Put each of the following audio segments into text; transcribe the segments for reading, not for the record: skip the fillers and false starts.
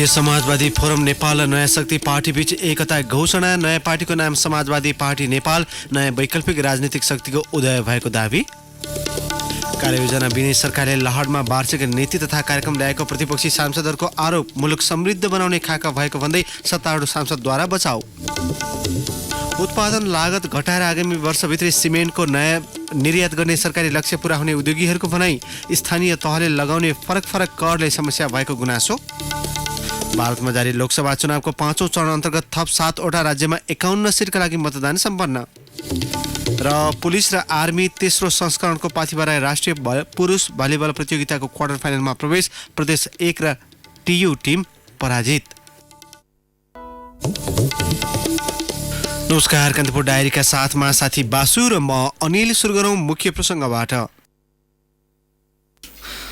संघीय समाजवादी फोरम नेपाल र नयाँ शक्ति पार्टी बीच एकता घोषणा। नयाँ पार्टीको नाम समाजवादी पार्टी नेपाल, नयाँ वैकल्पिक राजनीतिक शक्तिको उदय भएको दावी। कार्ययोजना विनय सरकारले लहरमा वार्षिक नीति तथा कार्यक्रम ल्याएको प्रतिपक्षी सांसदहरूको आरोप। मुलुक समृद्ध बनाउने खाका भएको भन्दै सत्तारूढ सांसदद्वारा बचाउ। उत्पादन लागत घटाएर आगामी वर्षभित्रै सिमेन्टको नयाँ निर्यात गर्ने सरकारी लक्ष्य पूरा हुने उद्योगीहरूको भनाई। स्थानीय तहले लगाउने फरक फरक करले समस्या भएको गुनासो। भारतमा जारी लोकसभा चुनावको 5औं चरण अन्तर्गत थप 7वटा राज्यमा 51 सिटका लागि मतदान सम्पन्न। र पुलिस र आर्मी तेस्रो संस्करणको पाथिभरा राष्ट्रिय पुरुष भलिबल प्रतियोगिताको क्वार्टर फाइनलमा प्रवेश। प्रदेश 1 र टियु टिम पराजित। नमस्कार, कान्तिपुर डायरीका साथमा साथी बासु र म अनिल। सुरु गरौँ मुख्य प्रसङ्गबाट।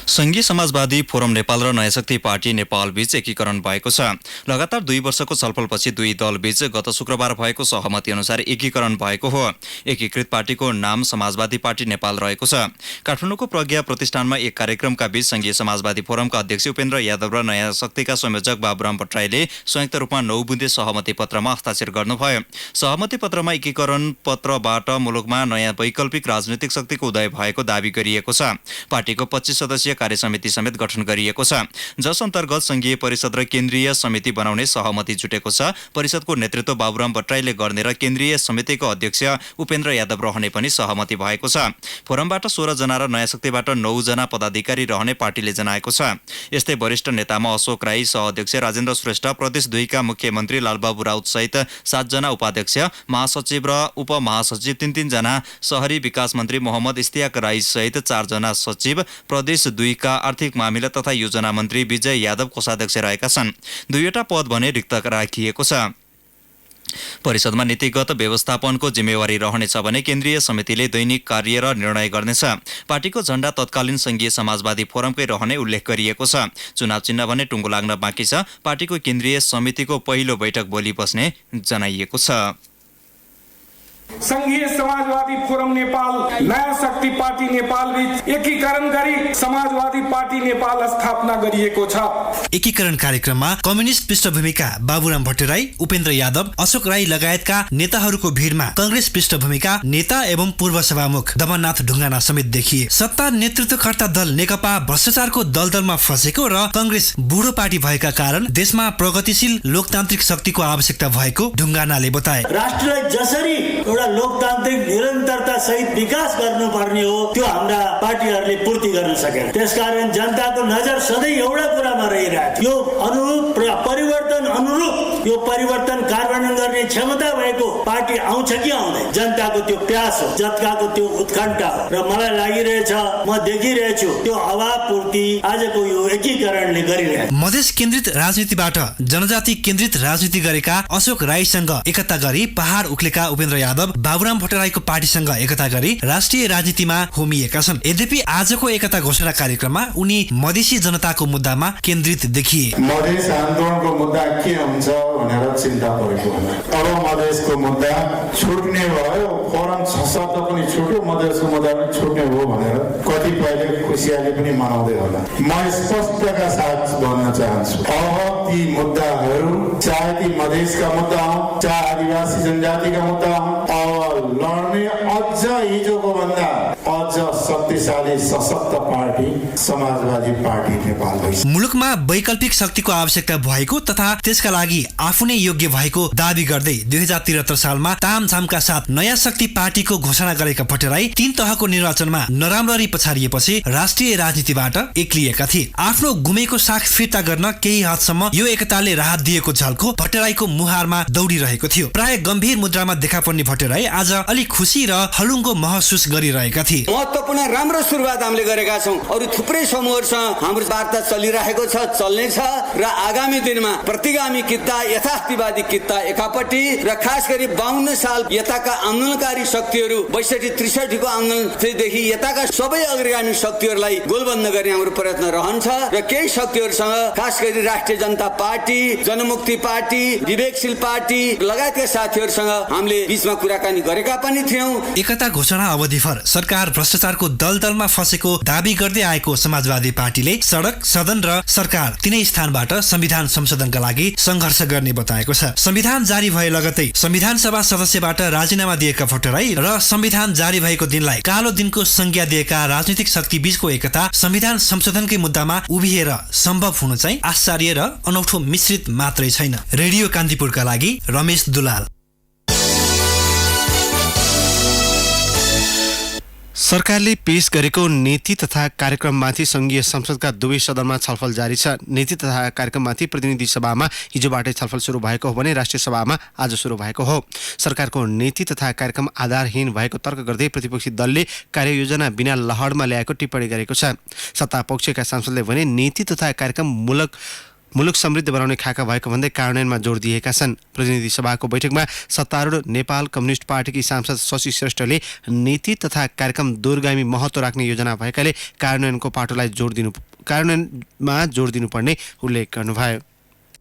संघीय समाजवादी फोरम नेपाल र नयाँ शक्ति पार्टी नेपाल बीच एकीकरण भएको छ। लगातार 2 वर्षको छलफलपछि दुई दल बीच गत शुक्रबार भएको सहमति अनुसार एकीकरण भएको हो। एकीकृत पार्टीको नाम समाजवादी पार्टी नेपाल रहेको छ। काठमाडौँको प्रज्ञा प्रतिष्ठानमा एक कार्यक्रमका बीच संघीय समाजवादी फोरमका अध्यक्ष उपेन्द्र यादव र नयाँ शक्तिका संयोजक बाबुराम भट्टराईले संयुक्त रूपमा 9 बुँदे सहमति पत्रमा हस्ताक्षर गर्नुभयो। सहमति पत्रमा एकीकरण पत्रबाट मुलुकमा नयाँ वैकल्पिक राजनीतिक शक्तिको उदय भएको दावी गरिएको छ। पार्टीको 25 सदस्यीय कार्यसमिति समेत गठन गरिएको छ, जस अन्तर्गत संघीय परिषद र केन्द्रीय समिति बनाउने सहमति जुटेको छ। परिषदको नेतृत्व बाबुराम भट्टराईले गर्ने र केन्द्रीय समितिको अध्यक्ष उपेन्द्र यादव रहने पनि सहमति भएको छ। फोरमबाट 16 जना र नयाँ शक्तिबाट 9 जना पदाधिकारी रहने पार्टीले जनाएको छ। यस्तै वरिष्ठ नेतामा अशोक राई, सहअध्यक्ष राजेन्द्र श्रेष्ठ, प्रदेश 2 का मुख्यमन्त्री लालबाबु राउत सहित 7 जना उपाध्यक्ष, महासचिव र उपमहासचिव 3 जना, शहरी विकास मन्त्री मोहम्मद इस्तियाक राई सहित 4 जना सचिव, प्रदेश 2 का आर्थिक मामिला तथा योजना मन्त्री विजय यादव कोषाध्यक्ष रहेका छन्। 2वटा पद भने रिक्त राखिएको छ। परिषदमा नीतिगत व्यवस्थापनको जिम्मेवारी रहनेछ भने केन्द्रीय समितिले दैनिक कार्य र निर्णय गर्नेछ। पार्टीको झण्डा तत्कालीन संघीय समाजवादी फोरमकै रहने उल्लेख गरिएको छ। चुनाव चिन्ह भने टुङ्गो लाग्न बाँकी छ। पार्टीको केन्द्रीय समितिको पहिलो बैठक भोलि बस्ने जनाइएको छ। संघीय समाजवादी फोरम नेपाल नयाँ शक्ति पार्टी नेपाल बीच एकीकरण गरी समाजवादी पार्टी नेपाल स्थापना गरिएको छ। एकीकरण कार्यक्रममा कम्युनिस्ट पृष्ठभूमिका बाबुराम भट्टराई, उपेन्द्र यादव, अशोक राई लगायतका नेताहरूको भिडमा कांग्रेस पृष्ठभूमिका नेता एवं पूर्व सभामुख दमननाथ ढुङ्गाना समेत देखिए। सत्ता नेतृत्वकर्ता दल नेकपा भ्रष्टाचारको दलदलमा फँसेको र कांग्रेस बुढो पार्टी भएका कारण देशमा प्रगतिशील लोकतान्त्रिक शक्तिको आवश्यकता भएको ढुङ्गानाले बताए। राष्ट्रलाई जसरी लोकतान्त्रिक निरन्तरता सहित विकास गर्नुपर्ने हो, त्यो हाम्रा पार्टीहरूले पूर्ति गर्न सकेन। त्यसकारण जनताको नजर सधैँ एउटा कुरामा रहिरहेको, यो अनुरूप परिवर्तन अनुरूप यो परिवर्तन कार्यान्वयन गर्ने क्षमता भएको पार्टी आउँछ कि आउँदैन, जनताको त्यो प्यास हो, जनताको त्यो उत्कण्ठा हो। र मलाई लागिरहेछ, म देखिरहेछु त्यो अभाव पूर्ति आजको यो एकीकरणले गरिरहेछ। मधेस केन्द्रित राजनीतिबाट जनजाति केन्द्रित राजनीति गरेका अशोक राईसँग एकता गरी पहाड उक्लेका उपेन्द्र यादव बाबुराम भट्टराईको पार्टीसँग एकता गरी राष्ट्रिय राजनीतिमा होमिएका छन्। यद्यपि आजको एकता घोषणा कार्यक्रममा उनी मधेसी जनताको मुद्दामा केन्द्रित देखिए। मधेस आन्दोलनको मुद्दा के हुन्छ भनेर चिन्ता परेको होला। अब मधेसको मुद्दा छुट्ने भयो, फोरम 6 शब्द पनि छुट्यो, मधेसको मुद्दा पनि छुट्ने हो भनेर कतिपयले खुसियाली पनि मनाउँदै होला। म स्पष्टका साथ भन्न चाहन्छु, अब ती मुद्दाहरू चाहे ती मधेसका मुद्दा हो, चाहे आदिवासी जनजातिका मुद्दा हो, लड्ने अझ हिजोको भन्दा अझ शक्तिशाली सशक्त पार्टी समाजवादी पार्टी नेपाल भइसक्यो। मुलुकमा वैकल्पिक शक्तिको आवश्यकता भएको तथा त्यसका लागि आफू नै योग्य भएको दावी गर्दै 2073 सालमा तामझामका साथ नयाँ शक्ति पार्टीको घोषणा गरेका भट्टराई 3 तहको निर्वाचनमा नराम्ररी पछाडिएपछि राष्ट्रिय राजनीतिबाट एक्लिएका थिए। आफ्नो गुमेको साख फिर्ता गर्न केही हदसम्म यो एकताले राहत दिएको झल्को भट्टराईको मुहारमा दौडिरहेको थियो। प्राय गम्भीर मुद्रामा देखा पर्ने भट्टराई आज अलि खुसी र हलुङ्गो महसुस गरिरहेका थिए। महत्त्वपूर्ण राम्रो सुरुवात हामीले गरेका छौं। अरु थुप्रै समूहहरुसँग हाम्रो वार्ता चलिरहेको छ, चल्नेछ र आगामी दिनमा प्रतिगामी किता यथार्थवादी किता एकापट्टि र खास गरी 52 साल यताका आन्दोलनकारी शक्तिहरू 62-63 को आन्दोलनदेखि यताका सबै अग्रगामी शक्तिहरूलाई गोलबन्द गर्ने हाम्रो प्रयत्न रहन्छ र केही शक्तिहरूसँग खास गरी राष्ट्रिय जनता पार्टी, जनमुक्ति पार्टी, विवेकशील पार्टी लगायतका साथीहरूसँग हामीले बीचमा कुराकानी गरेका पनि थियौं। एकता घोषणा अवधिभर सरकार भ्रष्टाचारको दलदलमा फसेको दावी गर्दै आएको समाजवादी पार्टीले सडक, सदन र सरकार तीनै स्थानबाट संविधान संशोधनका लागि संघर्ष गर्ने बताएको छ। संविधान जारी भए लगतै संविधान सभा सदस्यबाट राजीनामा दिएका भट्टराई र संविधान जारी भएको दिनलाई कालो दिनको संज्ञा दिएका राजनीतिक शक्ति बीचको एकता संविधान संशोधनकै मुद्दामा उभिएर सम्भव हुनु चाहिँ आश्चर्य र अनौठो मिश्रित मात्रै छैन। रेडियो कान्तिपुरका लागि रमेश दुलाल। सरकारले पेश गरेको नीति तथा कार्यक्रममाथि संघीय संसदका दुवै सदनमा छलफल जारी छ। नीति तथा कार्यक्रममाथि प्रतिनिधि सभामा हिजोबाटै छलफल सुरु भएको हो भने राष्ट्रिय सभामा आज सुरु भएको हो। सरकारको नीति तथा कार्यक्रम आधारहीन भएको तर्क गर्दै प्रतिपक्षी दलले कार्ययोजना बिना लहरमा ल्याएको टिप्पणी गरेको छ। सत्तापक्षका सांसदले भने नीति तथा कार्यक्रम मुलुक समृद्ध बनाउने खाका भएको भन्दै कार्यान्वयनमा जोड दिएका छन्। प्रतिनिधि सभाको बैठकमा सत्तारूढ नेपाल कम्युनिस्ट पार्टीकी सांसद शशि श्रेष्ठले नीति तथा कार्यक्रम दूरगामी महत्त्व राख्ने योजना भएकाले कार्यान्वयनमा जोड दिनुपर्ने उल्लेख गर्नुभयो।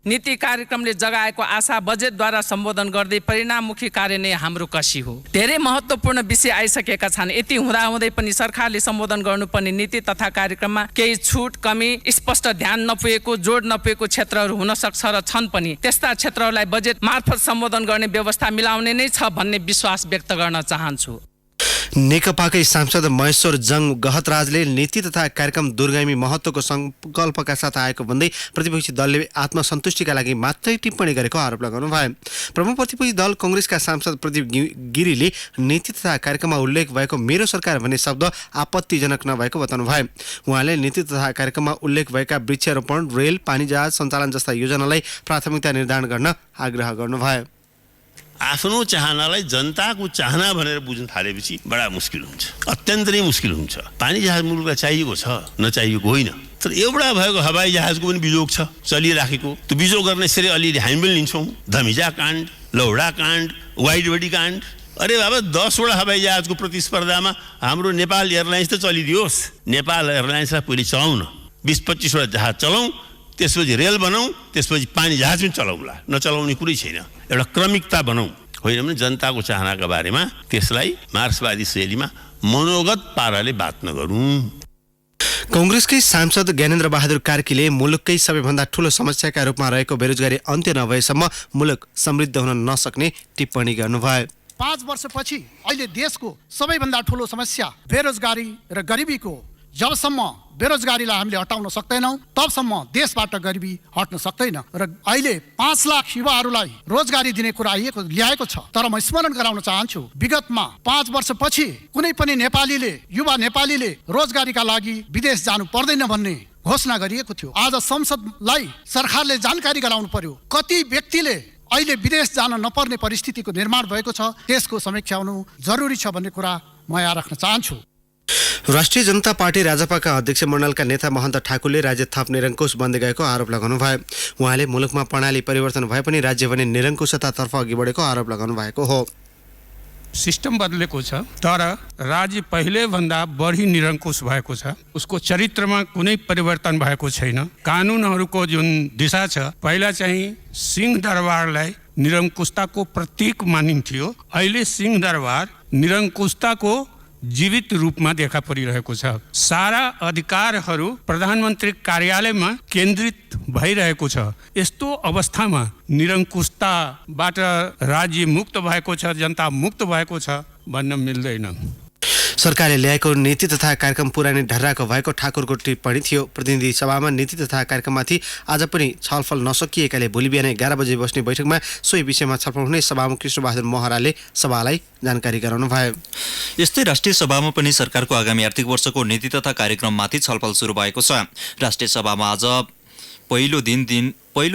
नीति कार्यक्रमले जगाएको आशा बजेटद्वारा सम्बोधन गर्दै परिणाममुखी कार्य नै हाम्रो कसी हो। धेरै महत्त्वपूर्ण विषय आइसकेका छन्। यति हुँदाहुँदै पनि सरकारले सम्बोधन गर्नुपर्ने नीति तथा कार्यक्रममा केही छुट, कमी, स्पष्ट ध्यान नपुगेको, जोड नपुगेको क्षेत्रहरू हुन सक्छ र छन् पनि। त्यस्ता क्षेत्रहरूलाई बजेट मार्फत सम्बोधन गर्ने व्यवस्था मिलाउने नै छ भन्ने विश्वास व्यक्त गर्न चाहन्छु। नेकपाकै सांसद महेश्वर जङ गहतराजले नीति तथा कार्यक्रम दूरगामी महत्त्वको संकल्पका साथ आएको भन्दै प्रतिपक्षी दलले आत्मसन्तुष्टिका लागि मात्रै टिप्पणी गरेको आरोप लगाउनु भयो। प्रमुख प्रतिपक्षी दल कांग्रेसका सांसद प्रदीप गिरीले नीति तथा कार्यक्रममा उल्लेख भएको मेरो सरकार भन्ने शब्द आपत्तिजनक नभएको बताउनु भयो। उहाँले नीति तथा कार्यक्रममा उल्लेख भएका वृक्षारोपण, रेल, पानीजहाज सञ्चालन जस्ता योजनालाई प्राथमिकता निर्धारण गर्न आग्रह गर्नुभयो। आफ्नो चाहनालाई जनताको चाहना भनेर बुझ्न थालेपछि बडा मुस्किल हुन्छ, अत्यन्त नै मुस्किल हुन्छ। पानी जहाज मुलुकलाई चाहिएको छ, नचाहिएको होइन। तर एउटा भएको हवाई जहाजको पनि बिजोग छ चलिराखेको। त्यो बिजोग गर्ने यसरी अलिअलि हामी पनि लिन्छौँ। धमिजा काण्ड, लौडा काण्ड, वाइड बडी काण्ड। अरे बाबा 10वटा हवाई जहाजको प्रतिस्पर्धामा हाम्रो नेपाल एयरलाइन्स त चलिदियोस्। नेपाल एयरलाइन्सलाई पहिले चलाउन, 20-25वटा जहाज चलाउँ, त्यसपछि रेल बनाऊ, त्यसपछि पानी जहाज पनि चलाउँला। नचलाउने कुरै छैन। एउटा क्रमिकता बनाऊ, होइन भने जनताको चाहनाका बारेमा त्यसलाई मार्क्सवादी शैलीमा मनोगत पाराले बात नगरौँ। कांग्रेसकै सांसद ज्ञानेन्द्र बहादुर कार्कीले मुलुककै सबैभन्दा ठूलो समस्याका रूपमा रहेको बेरोजगारी अन्त्य नभएसम्म मुलुक समृद्ध हुन नसक्ने टिप्पणी गर्नुभयो। 5 वर्षपछि अहिले देशको सबैभन्दा ठूलो समस्या बेरोजगारी र गरिबीको, जबसम्म बेरोजगारीलाई हामीले हटाउन सक्दैनौँ तबसम्म देशबाट गरिबी हट्न सक्दैन। र अहिले 5 लाख युवाहरूलाई रोजगारी दिने कुरा ल्याएको छ। तर म स्मरण गराउन चाहन्छु, विगतमा 5 वर्षपछि कुनै पनि युवा नेपालीले रोजगारीका लागि विदेश जानु पर्दैन भन्ने घोषणा गरिएको थियो। आज संसदलाई सरकारले जानकारी गराउनु पर्यो कति व्यक्तिले अहिले विदेश जान नपर्ने परिस्थितिको निर्माण भएको छ। त्यसको समीक्षा हुनु जरुरी छ भन्ने कुरा म यहाँ राख्न चाहन्छु। राष्ट्रिय जनता पार्टी राजपाका अध्यक्ष मण्डलका नेता महन्त ठाकुरले राज्य थप निरङ्कुश बन्दै गएको आरोप लगाउनु भयो। उहाँले मुलुकमा प्रणाली परिवर्तन भए पनि राज्य भने निरङ्कुशतातर्फ अघि बढेको आरोप लगाउनु भएको हो। सिस्टम बदलेको छ तर राज्य पहिले भन्दा बढी निरङ्कुश भएको छ। उसको चरित्रमा कुनै परिवर्तन भएको छैन। कानुनहरूको जुन दिशा छ, पहिला चाहिँ सिंहदरबारलाई निरङ्कुशताको प्रतीक मानिन्थ्यो। अहिले सिंहदरबार निरङ्कुशताको जीवित रूपमा देखा परिरहेको छ। सारा अधिकारहरू प्रधानमन्त्री कार्यालयमा केन्द्रित भइरहेको छ। यस्तो अवस्थामा निरङ्कुशताबाट राज्य मुक्त भएको छ, जनता मुक्त भएको छ भन्न मिल्दैन। सरकारले ल्याएको नीति तथा कार्यक्रम पुरानै ढर्राको भएको ठाकुरको टिप्पणी थियो। प्रतिनिधि सभामा नीति तथा कार्यक्रममाथि आज पनि छलफल नसकिएकाले भोलि बिहान 11 बजे बस्ने बैठकमा सोही विषयमा छलफल हुने सभामुख कृष्णबहादुर महराले सभालाई जानकारी गराउनु भयो। यस्तै राष्ट्रिय सभामा पनि सरकारको आगामी आर्थिक वर्षको नीति तथा कार्यक्रममाथि छलफल सुरु भएको छ। राष्ट्रिय सभामा आज पहिलो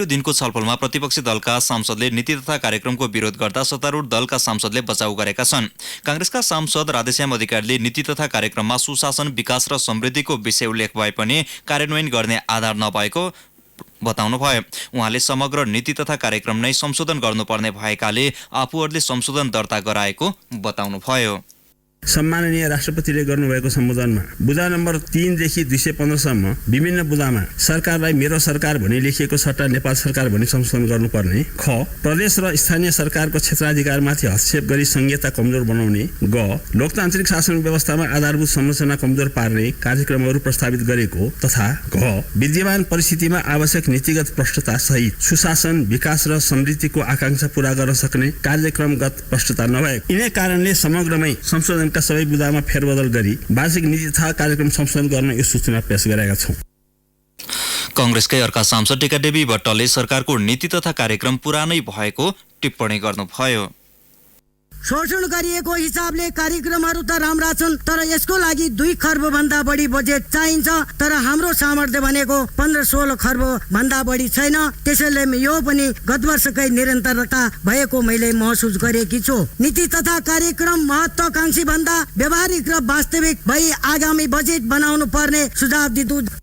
दिनको छलफलमा प्रतिपक्षी दलका सांसदले नीति तथा कार्यक्रमको विरोध गर्दा सत्तारूढ दलका सांसदले बचाउ गरेका छन्। कांग्रेसका सांसद राधेश्याम अधिकारीले नीति तथा कार्यक्रममा सुशासन, विकास र समृद्धिको विषय उल्लेख भए पनि कार्यान्वयन गर्ने आधार नभएको बताउनु भयो। उहाँले समग्र नीति तथा कार्यक्रम नै संशोधन गर्नुपर्ने भएकाले आफूहरूले संशोधन दर्ता गराएको बताउनु भयो। सम्माननीय राष्ट्रपतिले गर्नुभएको सम्बोधनमा बुँदा नम्बर 3 देखि 215 सम्म विभिन्न बुँदामा सरकारलाई मेरो सरकार भनी लेखिएको सट्टा नेपाल सरकार भनी संशोधन गर्नुपर्ने, ख प्रदेश र स्थानीय सरकारको क्षेत्राधिकारमाथि हस्तक्षेप गरी संहिता कमजोर बनाउने, ग लोकतान्त्रिक शासन व्यवस्थामा आधारभूत संरचना कमजोर पार्ने कार्यक्रमहरू प्रस्तावित गरेको तथा घ विद्यमान परिस्थितिमा आवश्यक नीतिगत प्रष्टता सहित सुशासन, विकास र समृद्धिको आकांक्षा पूरा गर्न सक्ने कार्यक्रमगत प्रष्टता नभएको। यिनै कारणले समग्रमै संशोधनका सबै बुँदामा फेरबदल गरी वार्षिक नीति तथा कार्यक्रम संशोधन गर्न यो सूचना पेश गरेका छौं। कांग्रेसकै अर्का सांसद टेकादेवी भट्टले सरकारको नीति तथा कार्यक्रम पुरानै भएको टिप्पणी गर्नुभयो। शोषण गरिएको हिसाबले कार्यक्रमहरू त राम्रा छन्, तर यसको लागि 2 खर्ब भन्दा बढी बजेट चाहिन्छ, तर हाम्रो सामर्थ्य भनेको 15-16 खर्ब भन्दा बढी छैन। त्यसैले यो पनि गत वर्षकै निरन्तरता भएको मैले महसुस गरेकी छु। नीति तथा कार्यक्रम महत्वाकांक्षी भन्दा व्यवहारिक र वास्तविक भई आगामी बजेट बनाउनु पर्ने सुझाव दिनु।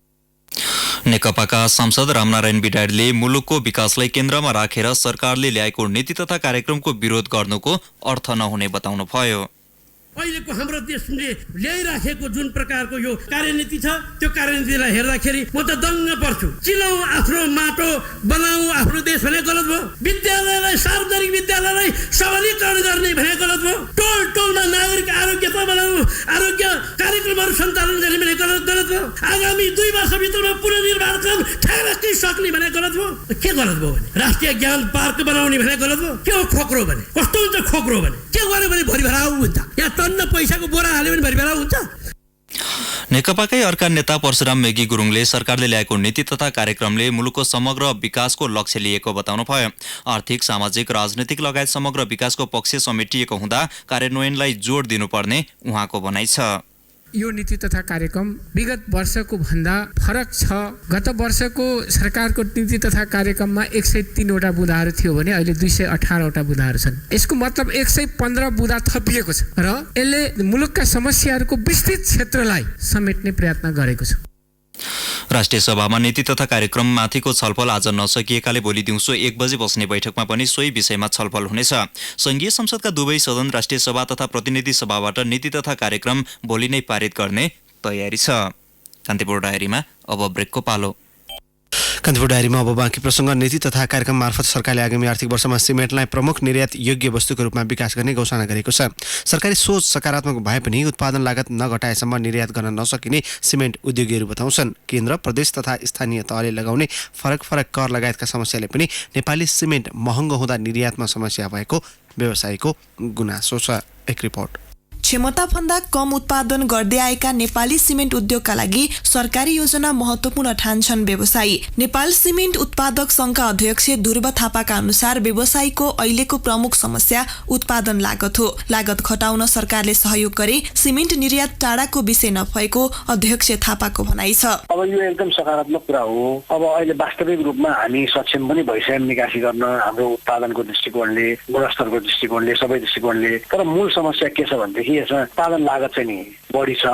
नेकपाका सांसद रामनारायण बिडाडीले मुलुकको विकासलाई केन्द्रमा राखेर सरकारले ल्याएको नीति तथा कार्यक्रमको विरोध गर्नुको अर्थ नहुने बताउनुभयो। अहिलेको हाम्रो देशले ल्याइराखेको जुन प्रकारको यो कार्यनीति छ, त्यो कार्यनीतिलाई हेर्दाखेरि म त दङ्ग पर्छु। चिलाउ आफ्नो माटो, बनाऊ आफ्नो देश भने गलत भयो। विद्यालयलाई, सार्वजनिक विद्यालयलाई सबलीकरण गर्ने भने गलत भयो। टोल टोलमा नागरिक आरोग्यता बनाऊ, आरोग्य कार्यक्रमहरू सञ्चालन गर्ने भने गलत भयो। आगामी 2 वर्षभित्रमा पुनर्निर्माण काम ठ्याक्कै सक्ने भने गलत भयो। के गलत भयो भने राष्ट्रिय ज्ञान पार्क बनाउने भने गलत भयो। के हो खोक्रो भने? कस्तो हुन्छ खोक्रो भने? के गर्यो भने भरि भराउ हुन्छ? टन्न पैसाको बोरा हाल्यो भने भरिभरा हुन्छ। नेकपाकै अर्का नेता परशुराम मेगी गुरुङले सरकारले ल्याएको नीति तथा कार्यक्रमले मुलुकको समग्र विकासको लक्ष्य लिएको बताउनुभयो। आर्थिक, सामाजिक, राजनीतिक लगायत समग्र विकासको पक्ष समेटिएको हुँदा कार्यान्वयनलाई जोड दिनुपर्ने उहाँको भनाइ छ। यो नीति तथा कार्यक्रम विगत वर्षको भन्दा फरक छ। गत वर्षको सरकारको नीति तथा कार्यक्रममा 103 वटा बुँदाहरू थियो भने अहिले 218 वटा बुँदाहरू छन्। यसको मतलब 115 बुँदा थपिएको छ र यसले मुलुकका समस्याहरूको विस्तृत क्षेत्रलाई समेट्ने प्रयत्न गरेको छ। राष्ट्रिय सभामा नीति तथा कार्यक्रममाथिको छलफल आज नसकिएकाले भोलि दिउँसो 1 बजे बस्ने बैठकमा पनि सोही विषयमा छलफल हुनेछ। संघीय संसदका दुवै सदन राष्ट्रिय सभा तथा प्रतिनिधि सभाबाट नीति तथा कार्यक्रम भोलि नै पारित गर्ने तयारी छ। कान्तिपुर डायरीमा अब ब्रेकको पालो। कान्तिपुर डायरीमा अब बाँकी प्रसङ्ग। नीति तथा कार्यक्रम मार्फत सरकारले आगामी आर्थिक वर्षमा सिमेन्टलाई प्रमुख निर्यात योग्य वस्तुको रूपमा विकास गर्ने घोषणा गरेको छ। सरकारी सोच सकारात्मक भए पनि उत्पादन लागत नघटाएसम्म निर्यात गर्न नसकिने सिमेन्ट उद्योगीहरू बताउँछन्। केन्द्र, प्रदेश तथा स्थानीय तहले लगाउने फरक कर लगायतका समस्याले पनि नेपाली सिमेन्ट महँगो हुँदा निर्यातमा समस्या भएको व्यवसायीको गुनासो छ। एक रिपोर्ट। क्षमताभन्दा कम उत्पादन गर्दै आएका नेपाली सिमेन्ट उद्योगका लागि सरकारी योजना महत्वपूर्ण ठान्छन् व्यवसायी। नेपाल सिमेन्ट उत्पादक संघका अध्यक्ष ध्रुव थापाका अनुसार व्यवसायीको अहिलेको प्रमुख समस्या उत्पादन लागत हो। लागत घटाउन सरकारले सहयोग गरे सिमेन्ट निर्यात टाढाको विषय नभएको अध्यक्ष थापाको भनाइ छ। अब यो एकदम सकारात्मक कुरा हो। अब अहिले वास्तविक रूपमा हामी सक्षम पनि भइसक्यौँ निकासी गर्न, हाम्रो उत्पादनको दृष्टिकोणले, गुणस्तरको दृष्टिकोणले, सबै दृष्टिकोणले। तर मूल समस्या के छ भनेदेखि यसमा उत्पादन लागत चाहिँ नि बढी छ।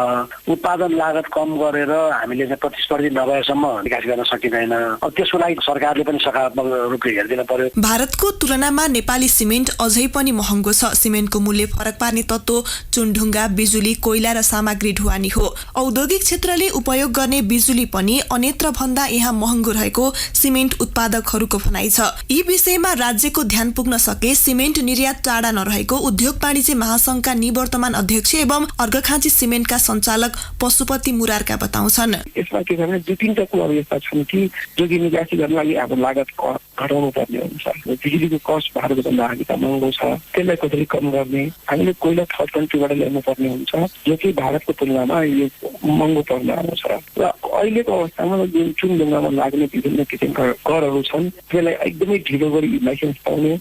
उत्पादन लागत कम गरेर हामीले चाहिँ प्रतिस्पर्धी नभएसम्म विकास गर्न सकिँदैन। अब त्यसको लागि सरकारले पनि सकारात्मक रूपले हेरिदिन पर्यो। भारतको तुलनामा नेपाली सिमेन्ट अझै पनि महँगो छ। सिमेन्टको मूल्य फरक पार्ने तत्त्व चुनढुङ्गा, बिजुली, कोइला र सामग्री ढुवानी हो। औद्योगिक क्षेत्रले उपयोग गर्ने बिजुली पनि अन्यत्र भन्दा यहाँ महँगो रहेको सिमेन्ट उत्पादकहरूको भनाइ छ। यी विषयमा राज्यको ध्यान पुग्न सके सिमेन्ट निर्यात टाढा नरहेको उद्योग वाणिज्य महासंघका निवर्तमान अध्यक्ष एवं अर्घखाँची सिमेन्टका सञ्चालक पशुपति मुरारका बताउँछन्। यसमा के गर्ने 2-3 कुराहरू यस्ता छन् कि जो कि निकासी गर्न लागि अब लागत घटाउनु पर्ने हुन्छ। बिजुलीको कस्ट भारतभन्दा अलिकति महँगो छ, त्यसलाई कसरी कम गर्ने। हामीले कोइला थर्ड कन्ट्रीबाट ल्याउनु पर्ने हुन्छ, जो कि भारतको तुलनामा यो महँगो पर्न आउँछ। र अहिलेको अवस्थामा जुन चुनढुङ्गामा लाग्ने विभिन्न किसिमका करहरू छन्, त्यसलाई एकदमै ढिलो गरी लाइसेन्स पाउने।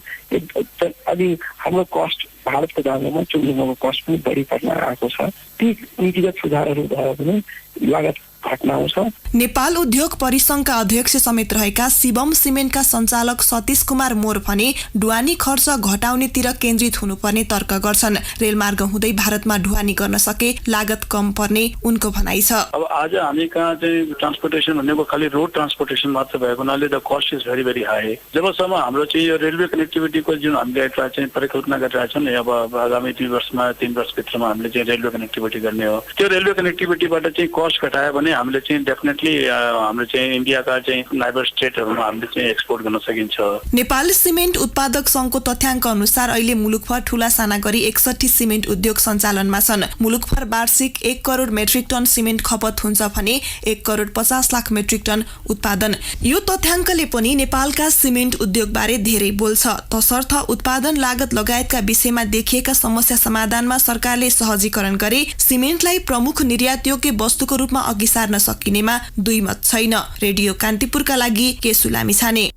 अनि हाम्रो कस्ट भारतको तुलनामा चुनढुङ्गाको कस्ट पनि बढी पर्न आएको छ। ती नीतिगत सुधारहरू भयो भने लागत घटनाहरू छ। नेपाल उद्योग परिसंघका अध्यक्ष समेत रहेका शिवम सिमेन्टका सञ्चालक सतीश कुमार मोर भने ढुवानी खर्च घटाउनेतिर केन्द्रित हुनुपर्ने तर्क गर्छन्। रेलमार्ग हुँदै भारतमा ढुवानी गर्न सके लागत कम पर्ने उनको भनाइ छ। अब आज हामी कहाँ चाहिँ ट्रान्सपोर्टेसन भनेको खालि रोड ट्रान्सपोर्टेसन मात्र भएको हुनाले the cost is very very high. जबसम्म हाम्रो चाहिँ यो रेलवे कनेक्टिभिटीको जुन हामीले चाहिँ परिकल्पना गरिरहेछौँ नि, अब आगामी 2 वर्षमा 3 वर्षभित्रमा हामीले चाहिँ रेलवे कनेक्टिभिटी गर्ने हो। त्यो रेलवे कनेक्टिभिटीबाट चाहिँ कस्ट घटायो भने हामीले चाहिँ डेफिनेटली हाम्रो चाहिँ इन्डियाका चाहिँ नाइबर स्टेटहरूमा हामीले चाहिँ एक्सपोर्ट गर्न सकिन्छ। नेपाल सिमेन्ट उत्पादक संघको तथ्याङ्क अनुसार अहिले मुलुकभर ठूला साना गरी 61 सिमेन्ट उद्योग सञ्चालनमा छन्। मुलुकभर वार्षिक 1 करोड मेट्रिक टन सिमेन्ट खपत हुन्छ भने 1 करोड 50 लाख मेट्रिक टन उत्पादन। यो तथ्याङ्कले पनि नेपालका सिमेन्ट उद्योगबारे धेरै बोल्छ। तसर्थ उत्पादन लागत लगायतका विषयमा देखिएका समस्या समाधानमा सरकारले सहजीकरण गरे सिमेन्टलाई प्रमुख निर्यातयोग्य वस्तुको रूपमा अघि सार्न सकिनेमा दुई मत छैन। रेडियो कान्तिपुरका लागि केशु लामिछाने।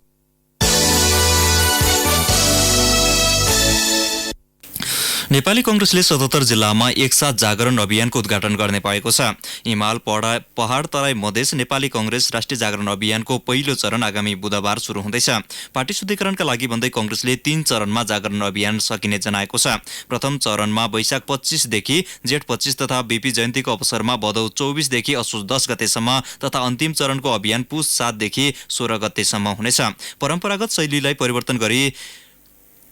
नेपाली कांग्रेसले 77 जिल्लामा एकसाथ जागरण अभियानको उद्घाटन गर्ने भएको छ। हिमाल पहाड तराई मधेस नेपाली कांग्रेस राष्ट्रिय जागरण अभियानको पहिलो चरण आगामी बुधबार सुरु हुँदैछ। पार्टी शुद्धिकरणका लागि भन्दै कांग्रेसले 3 चरणमा जागरण अभियान सकिने जनाएको छ। प्रथम चरणमा वैशाख 25 देखि जेठ 25 तथा बीपी जयन्तीको अवसरमा भदौ 24 देखि असोज 10 गतेसम्म तथा अन्तिम चरणको अभियान पुस 7 देखि 16 गतेसम्म हुनेछ। परम्परागत शैलीलाई परिवर्तन गरी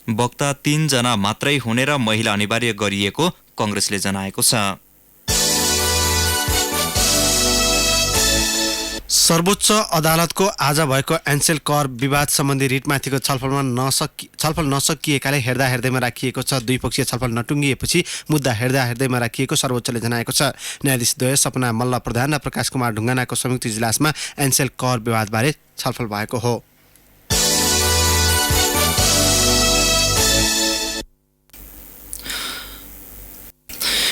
वक्ता 3 जना मात्रै हुने र महिला अनिवार्य गरिएको कांग्रेसले जनाएको छ। सर्वोच्च अदालतको आज भएको एन्सेल कर विवाद सम्बन्धी रिटमाथिको छलफल नसकिएकाले हेर्दैमा राखिएको छ। द्विपक्षीय छलफल नटुङ्गिएपछि मुद्दा हेर्दैमा राखिएको सर्वोच्चले जनाएको छ। न्यायाधीश द्वय सपना मल्ल प्रधान र प्रकाश कुमार ढुङ्गानाको संयुक्त इजलासमा एन्सेल कर विवादबारे छलफल भएको हो।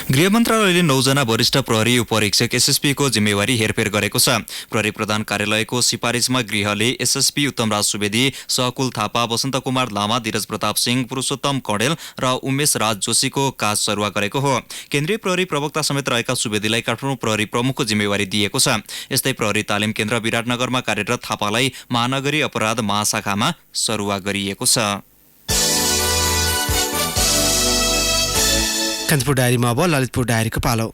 गृह मन्त्रालयले 9 जना वरिष्ठ प्रहरी उपरीक्षक एसएसपी को जिम्मेवारी हेरफेर गरेको छ। प्रहरी प्रधान कार्यालयको सिफारिसमा गृहले एसएसपी उत्तमराज सुवेदी, सहकुल थापा, वसन्त कुमार लामा, धीरज प्रताप सिंह, पुरुषोत्तम कौडेल र उमेश राज जोशीको काज सरुवा गरेको हो। केन्द्रीय प्रहरी प्रवक्ता समेत रहेका सुवेदीलाई काठमाडौँ प्रहरी प्रमुखको जिम्मेवारी दिएको छ। यस्तै प्रहरी तालिम केन्द्र विराटनगरमा कार्यरत थापालाई महानगरी अपराध महाशाखामा सरुवा गरिएको छ। कान्तिपुर डायरीमा अब ललितपुर डायरीको पालो।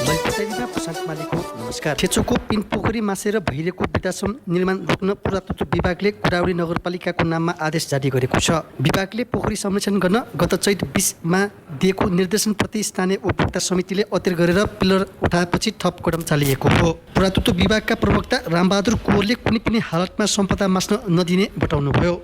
ललितपुर डायरीमा प्रशान्त मालीको नमस्कार। ठेचोको पिन पोखरी मासेर भइरहेको वृद्धाश्रम निर्माण रोक्न पुरातत्व विभागले कुराउरी नगरपालिकाको नाममा आदेश जारी गरेको छ। विभागले पोखरी संरक्षण गर्न गत चैत 20मा दिएको निर्देशनप्रति स्थानीय उपभोक्ता समितिले अतिर गरेर पिलर उठाएपछि थप कदम चालिएको हो। पुरातत्व विभागका प्रवक्ता रामबहादुर कुँवरले कुनै पनि हालतमा सम्पदा मास्न नदिने बताउनुभयो।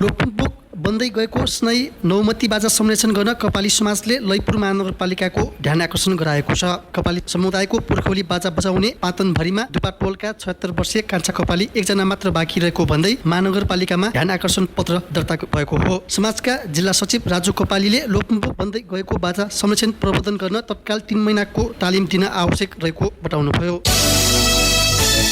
लोकपुक बन्दै गएको स्नायी नौमती बाजा संरक्षण गर्न कपाली समाजले ललितपुर महानगरपालिकाको ध्यान आकर्षण गराएको छ। कपाली समुदायको पुर्खौली बाजा बजाउने पातनभरिमा दुपाटोलका 76 वर्षीय कान्छा कपाली एकजना मात्र बाँकी रहेको भन्दै महानगरपालिकामा ध्यान आकर्षण पत्र दर्ता भएको हो। समाजका जिल्ला सचिव राजु कपालीले लोकमुख बन्दै गएको बाजा संरक्षण प्रवर्धन गर्न तत्काल 3 महिनाको तालिम दिन आवश्यक रहेको बताउनुभयो।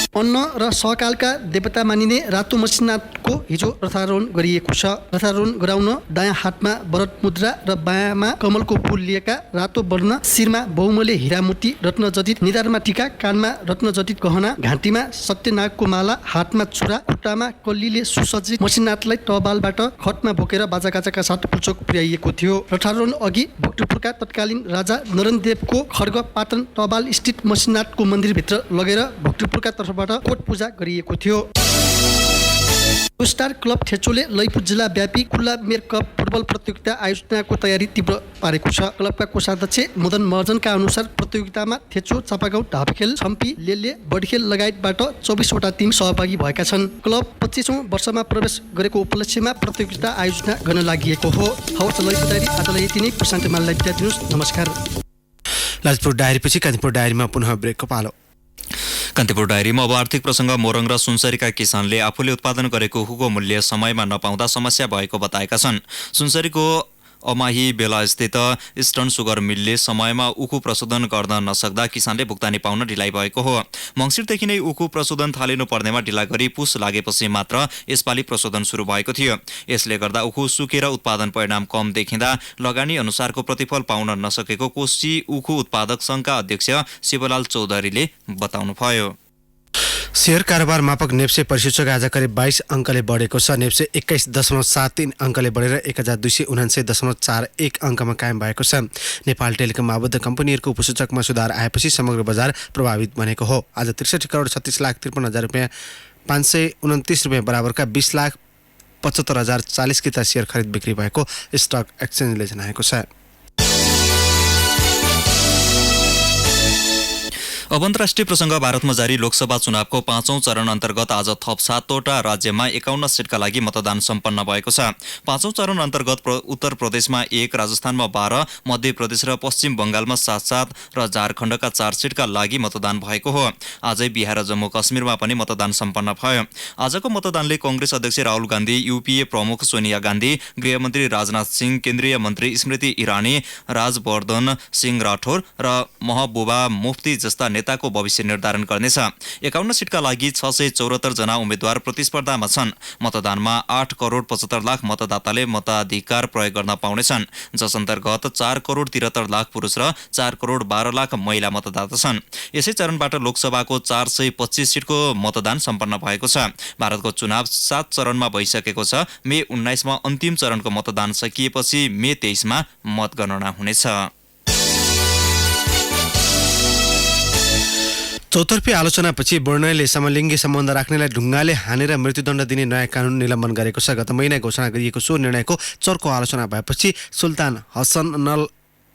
अन्न र सहकालका देवता मानिने रातो मसिनाथको हिजो रथारोहण गरिएको छ। रथारोहण गराउन दायाँ हातमा भरत मुद्रा र बायाँमा कमलको फूल लिएका रातो वर्ण, शिरमा बहुमूल्य हिरामोती रत्नजडित, निधारमा टीका, कानमा रत्नजडित गहना, घाँटीमा सत्यनागको माला, हातमा छुरा, खुट्टामा कल्लीले सुसज्जित मसिनाथलाई तहबालबाट खटमा बोकेर बाजागाजाका साथ पुल्चोक पुर्याइएको थियो। रथारोहण अघि भक्तपुरका तत्कालीन राजा नरेन्द्रदेवको खड्ग पाटन तहबाल स्थित मसिनाथको मन्दिरभित्र लगेर भक्तपुरका तर्फबाट कोट पूजा गरिएको थियो। स्टार क्लब ठेचोले ललितपुर जिल्ला व्यापी खुल्ला मेयर कप फुटबल प्रतियोगिता आयोजनाको तयारी तीव्र पारेको छ। क्लबका कोषाध्यक्ष मदन महर्जनका अनुसार प्रतियोगितामा ठेचो, चापागाउँ, ढापखेल, छम्पी, लेले, बडखेल लगायतबाट 24 वटा टिम सहभागी भएका छन्। क्लब 25औं वर्षमा प्रवेश गरेको उपलक्ष्यमा प्रतियोगिता आयोजना गर्न लागि हो। हवस्, ललितपुर डायरी आजलाई यति नै। प्रशान्त माललाई बिदा दिनुहोस्। नमस्कार। ललितपुर डायरीपछि कान्तिपुर डायरीमा पुनः ब्रेकको पालो। कान्तिपुर डायरीमा अब आर्थिक प्रसङ्ग। मोरङ र सुनसरीका किसानले आफूले उत्पादन गरेको हुको मूल्य समयमा नपाउँदा समस्या भएको बताएका छन्। सुनसरीको अमाही बेला स्थित इस्टर्न सुगर मिलले समयमा उखु प्रशोधन गर्न नसक्दा किसानले भुक्तानी पाउन ढिलाइ भएको हो। मङ्सिरदेखि नै उखु प्रशोधन थालिनु पर्नेमा ढिला गरी पुस लागेपछि मात्र यसपालि प्रशोधन सुरु भएको थियो। यसले गर्दा उखु सुकेर उत्पादन परिणाम कम देखिँदा लगानी अनुसारको प्रतिफल पाउन नसकेको कोशी उखु उत्पादक संघका अध्यक्ष शिवलाल चौधरीले बताउनुभयो। शेयर कारोबार मापक नेप्से परिसूचक आज करिब 22 अङ्कले बढेको छ। नेप्से 21.73 अङ्कले बढेर 1299.41 अङ्कमा कायम भएको छ। नेपाल टेलिकम आबद्ध कम्पनीहरूको उपसूचकमा सुधार आएपछि समग्र बजार प्रभावित बनेको हो। आज 63,36,53,000 रुपियाँ 529 रुपियाँ बराबरका 20,75,040 किता शेयर खरिद बिक्री भएको स्टक एक्सचेन्जले जनाएको छ। अब अन्तर्राष्ट्रिय प्रसङ्ग भारतमा जारी लोकसभा चुनावको 5औं चरण अन्तर्गत आज थप 7वटा राज्यमा 51 सिटका लागि मतदान सम्पन्न भएको छ। 5औं चरण अन्तर्गत उत्तर प्रदेशमा 1, राजस्थानमा 12, मध्य प्रदेश र पश्चिम बङ्गालमा 7 र झारखण्डका 4 सिटका लागि मतदान भएको हो। आजै बिहार र जम्मू कश्मीरमा पनि मतदान सम्पन्न भयो। आजको मतदानले कांग्रेस अध्यक्ष राहुल गान्धी, यूपीए प्रमुख सोनिया गान्धी, गृहमन्त्री राजनाथ सिंह, केन्द्रीय मन्त्री स्मृति ईरानी, राजवर्धन सिंह राठौर र महबुबा मुफ्ती जस्ता नेताको भविष्य निर्धारण गर्नेछ। 51 सिटका लागि 674 जना उम्मेद्वार प्रतिस्पर्धामा छन्। मतदानमा 8 करोड 75 लाख मतदाताले मताधिकार प्रयोग गर्न पाउनेछन्, जस अन्तर्गत 4 करोड 73 लाख पुरुष र 4 करोड 12 लाख महिला मतदाता छन्। यसै चरणबाट लोकसभाको 425 सिटको मतदान सम्पन्न भएको छ। भारतको चुनाव 7 चरणमा भइसकेको छ। मे 19 मा अन्तिम चरणको मतदान सकिएपछि मे 23 मा मतगणना हुनेछ। चौतर्फी आलोचनापछि ब्रुनाईले समलिङ्गी सम्बन्ध राख्नेलाई ढुङ्गाले हानेर मृत्युदण्ड दिने नयाँ कानुन निलम्बन गरेको छ। गत महिना घोषणा गरिएको सो निर्णयको चर्को आलोचना भएपछि सुल्तान हसन नल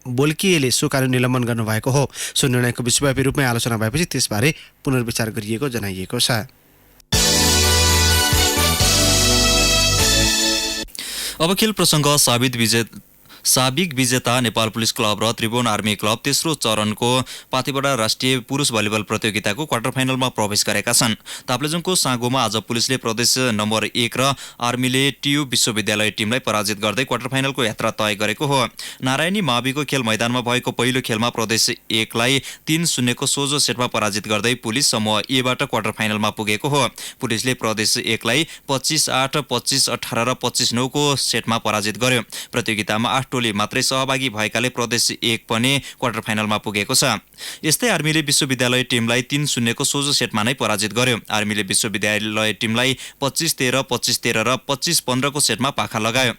बोल्किएले सो कानुन निलम्बन गर्नुभएको हो। सो निर्णयको विश्वव्यापी रूपमै आलोचना भएपछि त्यसबारे पुनर्विचार गरिएको जनाइएको छ। अब खेल प्रसङ्ग। साबिक विजेता नेपाल पुलिस क्लब र त्रिभुवन आर्मी क्लब तेस्रो चरणको पाथिबडा राष्ट्रिय पुरुष भलिबल प्रतियोगिताको क्वार्टर फाइनलमा प्रवेश गरेका छन्। ताप्लेजुङको साँगोमा आज पुलिसले प्रदेश नम्बर 1 र आर्मीले टियु विश्वविद्यालय टिमलाई पराजित गर्दै क्वार्टर फाइनलको यात्रा तय गरेको हो। नारायणी माविको खेल मैदानमा भएको पहिलो खेलमा प्रदेश 1 लाई 3-0 को सोझो सेटमा पराजित गर्दै पुलिस समूह एबाट क्वार्टर फाइनलमा पुगेको हो। पुलिसले प्रदेश 1 लाई 25-8, 25-18 र 25-9 को सेटमा पराजित गर्यो। प्रतियोगितामा 8 टोली मात्रै सहभागी भएकाले प्रदेश 1 पनि क्वार्टर फाइनलमा पुगेको छ। यस्तै आर्मीले विश्वविद्यालय टिमलाई 3-0 को सोझो सेटमा नै पराजित गर्यो। आर्मीले विश्वविद्यालय टिमलाई 25-13, 25-13 र 25-15 को सेटमा पाखा लगायो।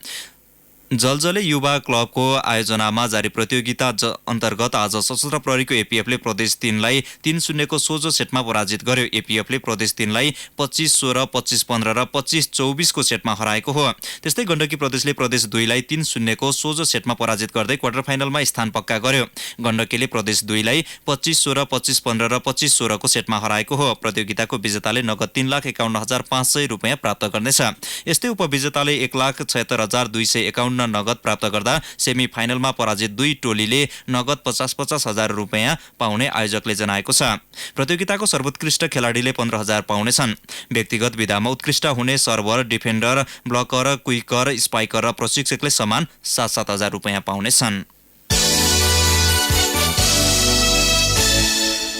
जलजले युवा क्लबको आयोजनामा जारी प्रतियोगिता अन्तर्गत आज सशस्त्र प्रहरीको एपीएफले प्रदेश 3 लाई 3-0 को सोझो सेटमा पराजित गर्यो। एपीएफले प्रदेश 3 लाई 25-16, 25-15 र 25-24 को सेटमा हराएको हो। त्यस्तै गण्डकी प्रदेशले प्रदेश 2 लाई 3-0 को सोझो सेटमा पराजित गर्दै क्वार्टर फाइनलमा स्थान पक्का गर्यो। गण्डकीले प्रदेश 2 लाई 25-16, 25-15 र 25-16 को सेटमा हराएको हो। प्रतियोगिताको विजेताले नगद 3,51,500 रुपियाँ प्राप्त गर्नेछ। यस्तै उपविजेताले 1,76,251 नगद प्राप्त गर्दा सेमी फाइनलमा पराजित 2 टोलीले नगद 50,000 रुपियाँ पाउने आयोजकले जनाएको छ। प्रतियोगिताको सर्वोत्कृष्ट खेलाडीले 15,000 पाउनेछन्। व्यक्तिगत विधामा उत्कृष्ट हुने server, defender, blocker, quicker, spiker र प्रशिक्षकले समान 7,000 रुपियाँ पाउनेछन्।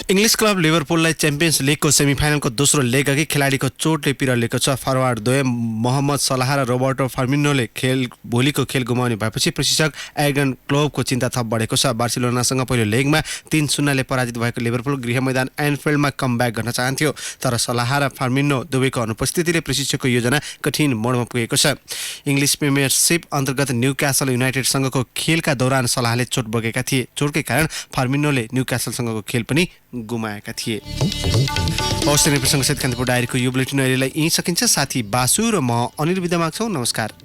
इङ्ग्लिस क्लब लिभरपुललाई च्याम्पियन्स लिगको सेमिफाइनलको दोस्रो लेग अघि खेलाडीको चोटले पिरलेको छ। फरवार्ड द्वय मोहम्मद सलाह र रोबर्टो फर्मिनोले भोलिको खेल गुमाउने भएपछि प्रशिक्षक एर्गन क्लोपको चिन्ता थप बढेको छ। बार्सिलोनासँग पहिलो लेगमा 3-0 पराजित भएको लिभरपुल गृह मैदान एन्फिल्डमा कमब्याक गर्न चाहन्थ्यो, तर सलाह र फर्मिनो दुवैको अनुपस्थितिले प्रशिक्षकको योजना कठिन मोडमा पुगेको छ। इङ्ग्लिस प्रिमियरसिप अन्तर्गत न्युक्यासल युनाइटेडसँगको खेलका दौरान सलाहले चोट बोकेका थिए। चोटकै कारण फर्मिनोले न्युक्यासलसँगको खेल पनि गुमाएका थिए। औषधि प्रसङ्गसहित कान्तिपुर डायरीको यो बुलेटिन अहिलेलाई यहीँ सकिन्छ। साथी बासु र म अनिल बिदा माग्छौँ। नमस्कार।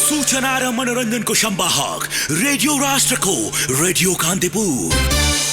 सूचना र मनोरञ्जनको सम्वाहक रेडियो राष्ट्रको रेडियो कान्तिपुर।